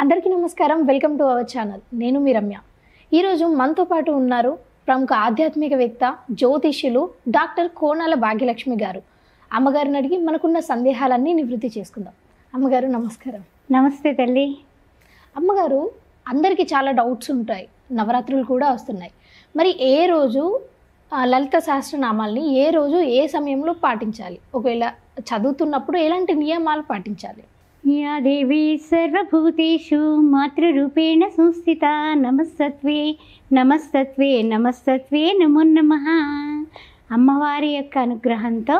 అందరికీ నమస్కారం. Welcome to our channel. నేను మీ రమ్య. ఈరోజు మనతో పాటు ఉన్నారు ప్రముఖ ఆధ్యాత్మికవేత్త, జ్యోతిష్యులు డాక్టర్ కోనాల భాగ్యలక్ష్మి గారు. అమ్మగారిని అడిగి మనకున్న సందేహాలన్నీ నివృత్తి చేసుకుందాం. అమ్మగారు నమస్కారం. నమస్తే తల్లి. అమ్మగారు, అందరికీ చాలా డౌట్స్ ఉంటాయి. నవరాత్రులు కూడా వస్తున్నాయి. మరి ఏ రోజు లలిత సహస్రనామాల్ని ఏ రోజు ఏ సమయంలో పాటించాలి? ఒకవేళ చదువుతున్నప్పుడు ఎలాంటి నియమాలు పాటించాలి? యా దేవి సర్వభూతేషు మాతృరూపేణ సంస్థిత నమస్తత్వే నమస్తత్వే నమస్తత్వే నమో నమః. అమ్మవారి యొక్క అనుగ్రహంతో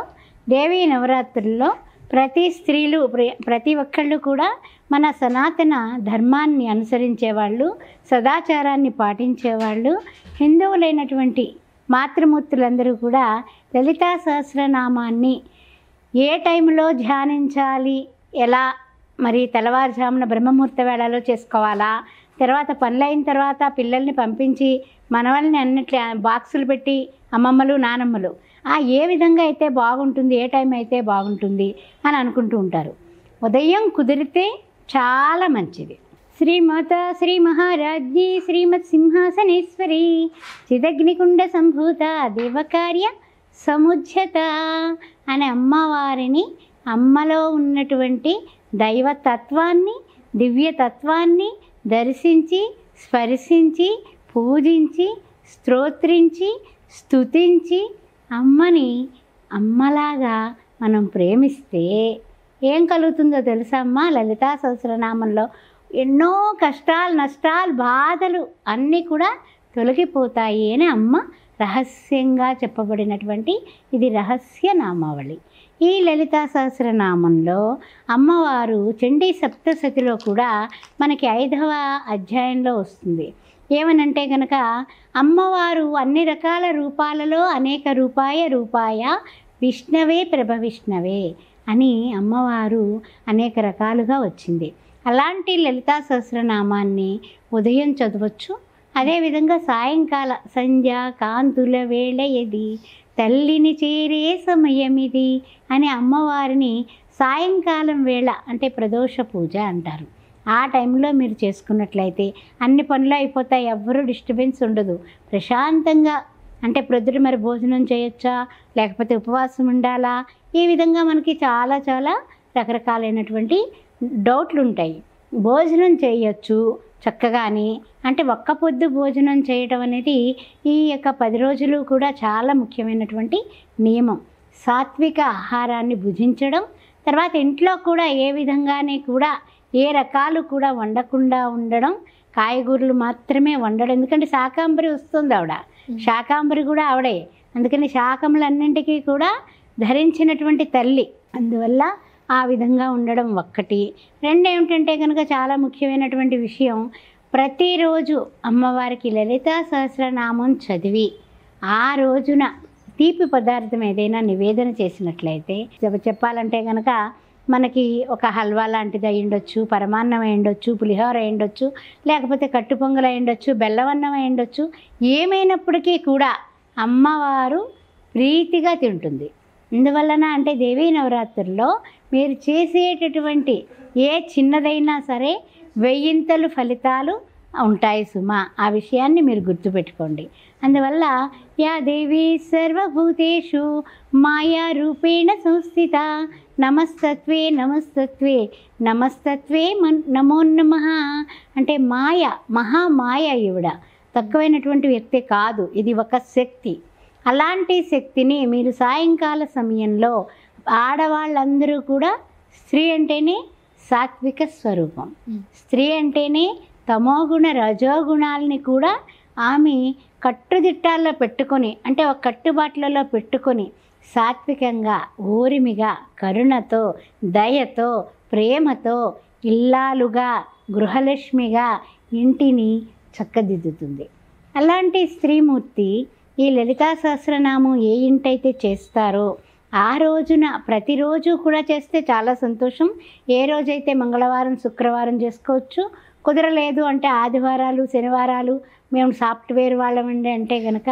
దేవీ నవరాత్రుల్లో ప్రతి ఒక్కళ్ళు కూడా మన సనాతన ధర్మాన్ని అనుసరించేవాళ్ళు, సదాచారాన్ని పాటించేవాళ్ళు, హిందువులైనటువంటి మాతృమూర్తులందరూ కూడా లలితా సహస్రనామాన్ని ఏ టైంలో ధ్యానించాలి, ఎలా మరి తెల్లవారుజామున బ్రహ్మముహూర్త వేళలో చేసుకోవాలా, తర్వాత పనులైన తర్వాత పిల్లల్ని పంపించి మనవల్ని అన్నిట్ల బాక్సులు పెట్టి అమ్మమ్మలు నానమ్మలు ఏ విధంగా అయితే బాగుంటుంది, ఏ టైం అయితే బాగుంటుంది అని అనుకుంటూ ఉంటారు. ఉదయం కుదిరితే చాలా మంచిది. శ్రీమాత శ్రీ మహారాజ్ఞి శ్రీమత్ సింహాసనేశ్వరి చిదగ్నికుండ సంభూత దేవకార్య సముజ్యత అనే అమ్మవారిని, అమ్మలో ఉన్నటువంటి దైవతత్వాన్ని, దివ్యతత్వాన్ని దర్శించి, స్పర్శించి, పూజించి, స్తోత్రించి, స్తుతించి అమ్మని అమ్మలాగా మనం ప్రేమిస్తే ఏం కలుగుతుందో తెలుసా అమ్మ? లలితా సహస్రనామంలో ఎన్నో కష్టాలు, నష్టాలు, బాధలు అన్నీ కూడా తొలగిపోతాయి అని అమ్మ రహస్యంగా చెప్పబడినటువంటి ఇది రహస్య నామావళి. ఈ లలితా సహస్రనామంలో అమ్మవారు చండీ సప్తశతిలో కూడా మనకి 5వ అధ్యాయంలో వస్తుంది. ఏమనంటే కనుక అమ్మవారు అన్ని రకాల రూపాలలో అనేక రూపాయ విష్ణవే ప్రభవిష్ణవే అని అమ్మవారు అనేక రకాలుగా వచ్చింది. అలాంటి లలితా సహస్రనామాన్ని ఉదయం చదవచ్చు. అదేవిధంగా సాయంకాల సంధ్య కాంతుల వేళ ఇది తల్లిని చేరే సమయమిది అని అమ్మవారిని సాయంకాలం వేళ అంటే ప్రదోష పూజ అంటారు. ఆ టైంలో మీరు చేసుకున్నట్లయితే అన్ని పనులు అయిపోతాయి, ఎవ్వరూ డిస్టర్బెన్స్ ఉండదు. ప్రశాంతంగా అంటే ప్రొద్దుట మరి భోజనం చేయొచ్చా, లేకపోతే ఉపవాసం ఉండాలా, ఈ విధంగా మనకి చాలా చాలా రకరకాలైనటువంటి డౌట్లు ఉంటాయి. భోజనం చేయొచ్చు చక్కగాని, అంటే ఒక్క పొద్దు భోజనం చేయటం అనేది ఈ యొక్క 10 రోజులు కూడా చాలా ముఖ్యమైనటువంటి నియమం. సాత్విక ఆహారాన్ని భుజించడం, తర్వాత ఇంట్లో కూడా ఏ విధంగానే కూడా ఏ రకాలు కూడా వండకుండా ఉండడం, కాయగూరలు మాత్రమే వండడం. ఎందుకంటే శాకాంబరి వస్తుంది ఆవిడ, శాకాంబరి కూడా ఆవిడే, అందుకని శాకములన్నింటికీ కూడా ధరించినటువంటి తల్లి. అందువల్ల ఆ విధంగా ఉండడం ఒక్కటి. రెండు ఏమిటంటే కనుక చాలా ముఖ్యమైనటువంటి విషయం, ప్రతిరోజు అమ్మవారికి లలితా సహస్రనామం చదివి ఆ రోజున తీపి పదార్థం ఏదైనా నివేదన చేసినట్లయితే, చెప్పాలంటే కనుక మనకి ఒక హల్వా లాంటిది అయి ఉండొచ్చు, పరమాన్నం అయి ఉండొచ్చు, పులిహోర అయి ఉండొచ్చు, లేకపోతే కట్టు పొంగల్ అయి ఉండొచ్చు, బెల్లవన్నం అయి ఉండొచ్చు, ఏమైనప్పటికీ కూడా అమ్మవారు ప్రీతిగా తింటుంది. ఇందువలన అంటే దేవీ నవరాత్రుల్లో మీరు చేసేటటువంటి ఏ చిన్నదైనా సరే 1000 ఫలితాలు ఉంటాయి సుమా. ఆ విషయాన్ని మీరు గుర్తుపెట్టుకోండి. అందువల్ల యా దేవి సర్వభూతేషు మాయా రూపేణ సంస్థిత నమస్తత్వే నమస్తత్వే నమస్తత్వే నమో నమః అంటే మాయ, మహామాయ ఈవిడ తక్కువైనటువంటి వ్యక్తి కాదు, ఇది ఒక శక్తి. అలాంటి శక్తిని మీరు సాయంకాల సమయంలో, ఆడవాళ్ళందరూ కూడా, స్త్రీ అంటేనే సాత్విక స్వరూపం, స్త్రీ అంటేనే తమోగుణ రజోగుణాలని కూడా ఆమె కట్టుదిట్టాల్లో పెట్టుకొని, అంటే ఒక కట్టుబాట్లలో పెట్టుకొని సాత్వికంగా, ఓరిమిగా, కరుణతో, దయతో, ప్రేమతో ఇల్లాలుగా, గృహలక్ష్మిగా ఇంటిని చక్కదిద్దుతుంది. అలాంటి స్త్రీమూర్తి ఈ లలితా సహస్రనామం ఏ ఇంటైతే చేస్తారో ఆ రోజున ప్రతిరోజు కూడా చేస్తే చాలా సంతోషం. ఏ రోజైతే మంగళవారం, శుక్రవారం చేసుకోవచ్చు. కుదరలేదు అంటే ఆదివారాలు, శనివారాలు మేము సాఫ్ట్వేర్ వాళ్ళమండి అంటే కనుక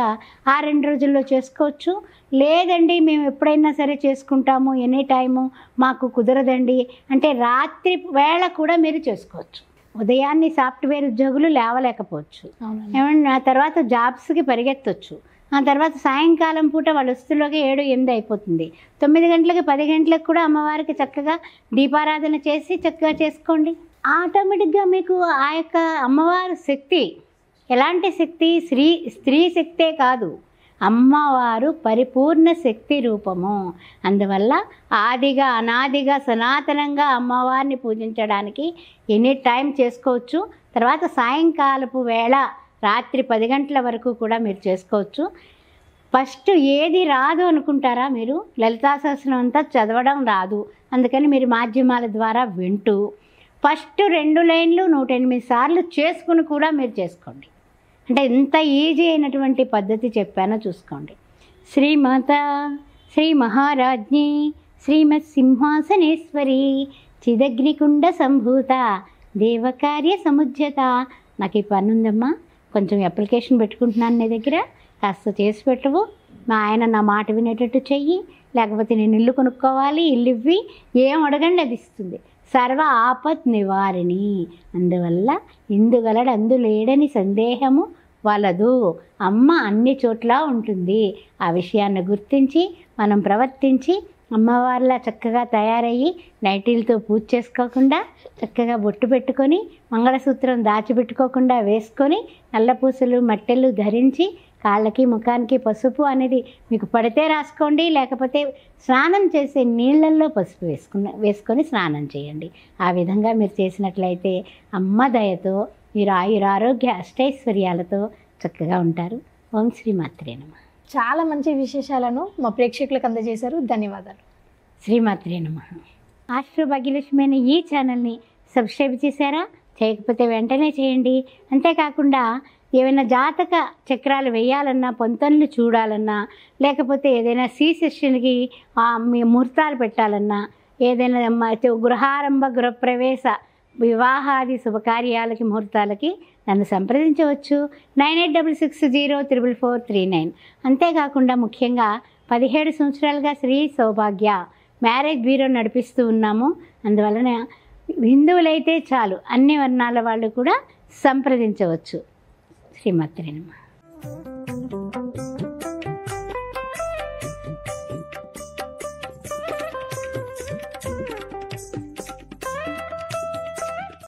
ఆ 2 రోజుల్లో చేసుకోవచ్చు. లేదండి మేము ఎప్పుడైనా సరే చేసుకుంటాము, ఎనీ టైము మాకు కుదరదండి అంటే రాత్రి వేళ కూడా మీరు చేసుకోవచ్చు. ఉదయాన్నే సాఫ్ట్వేర్ ఉద్యోగులు లేవలేకపోవచ్చు, అవునండి. ఏమన్నా తర్వాత జాబ్స్కి పరిగెత్తవచ్చు. ఆ తర్వాత సాయంకాలం పూట వాళ్ళు వస్తులోకి 7, 8 అయిపోతుంది. 9 గంటలకి 10 గంటలకు కూడా అమ్మవారికి చక్కగా దీపారాధన చేసి చక్కగా చేసుకోండి. ఆటోమేటిక్గా మీకు ఆ యొక్క అమ్మవారి శక్తి, ఎలాంటి శక్తి, స్త్రీ శక్తే కాదు, అమ్మవారు పరిపూర్ణ శక్తి రూపము. అందువల్ల ఆదిగా అనాదిగా సనాతనంగా అమ్మవారిని పూజించడానికి ఎనీ టైం చేసుకోవచ్చు. తర్వాత సాయంకాలపు వేళ రాత్రి 10 గంటల వరకు కూడా మీరు చేసుకోవచ్చు. ఫస్ట్ ఏది రాదు అనుకుంటారా మీరు? లలితా సహస్రం అంతా చదవడం రాదు, అందుకని మీరు మాధ్యమాల ద్వారా వింటూ ఫస్ట్ 2 లైన్లు 108 సార్లు చేసుకుని కూడా మీరు చేసుకోండి. అంటే ఎంత ఈజీ అయినటువంటి పద్ధతి చెప్పానో చూసుకోండి. శ్రీమాత శ్రీ మహారాజ్ఞి శ్రీమత్ సింహాసనేశ్వరి చిదగ్నికుండ సంభూత దేవకార్య సముజ్జత. నాకు ఈ పని ఉందమ్మా, కొంచెం అప్లికేషన్ పెట్టుకుంటున్నాను నీ దగ్గర, కాస్త చేసి పెట్టవు. మా ఆయన నా మాట వినేటట్టు చెయ్యి, లేకపోతే నేను ఇల్లు కొనుక్కోవాలి, ఇల్లు ఇవ్వి, ఏం అడగండి అది ఇస్తుంది. సర్వ ఆపత్ నివారిణి. అందువల్ల ఇందుగలడు అందులేడని సందేహము వలదు. అమ్మ అన్ని చోట్ల ఉంటుంది. ఆ విషయాన్ని గుర్తించి మనం ప్రవర్తించి అమ్మవారిలా చక్కగా తయారయ్యి నైటీలతో పూజ చేసుకోకుండా చక్కగా బొట్టు పెట్టుకొని మంగళసూత్రం దాచిపెట్టుకోకుండా వేసుకొని నల్లపూసలు మట్టెలు ధరించి కాళ్ళకి ముఖానికి పసుపు అనేది మీకు పడితే రాసుకోండి, లేకపోతే స్నానం చేసే నీళ్ళల్లో పసుపు వేసుకొని స్నానం చేయండి. ఆ విధంగా మీరు చేసినట్లయితే అమ్మ దయతో మీరు ఆయురారోగ్య అష్టైశ్వర్యాలతో చక్కగా ఉంటారు. ఓం శ్రీమాత్రే నమః. చాలా మంచి విశేషాలను మా ప్రేక్షకులకు అందజేశారు. ధన్యవాదాలు. శ్రీమాత్రే నమః. ఆస్ట్రో భాగ్యలక్ష్మి అనే ఈ ఛానల్ని సబ్స్క్రైబ్ చేశారా? చేయకపోతే వెంటనే చేయండి. అంతేకాకుండా ఏమైనా జాతక చక్రాలు వేయాలన్నా, పొంతనలు చూడాలన్నా, లేకపోతే ఏదైనా సెషన్కి మీ ముహూర్తాలు పెట్టాలన్నా, ఏదైనా గృహారంభ గృహప్రవేశ వివాహాది శుభకార్యాలకి ముహూర్తాలకి నన్ను సంప్రదించవచ్చు. 9866044439. అంతేకాకుండా ముఖ్యంగా 17 సంవత్సరాలుగా శ్రీ సౌభాగ్య మ్యారేజ్ బ్యూరో నడిపిస్తూ ఉన్నాము. అందువలన హిందువులైతే చాలు, అన్ని వర్ణాల వాళ్ళు కూడా సంప్రదించవచ్చు. శ్రీమాత్రే నమః.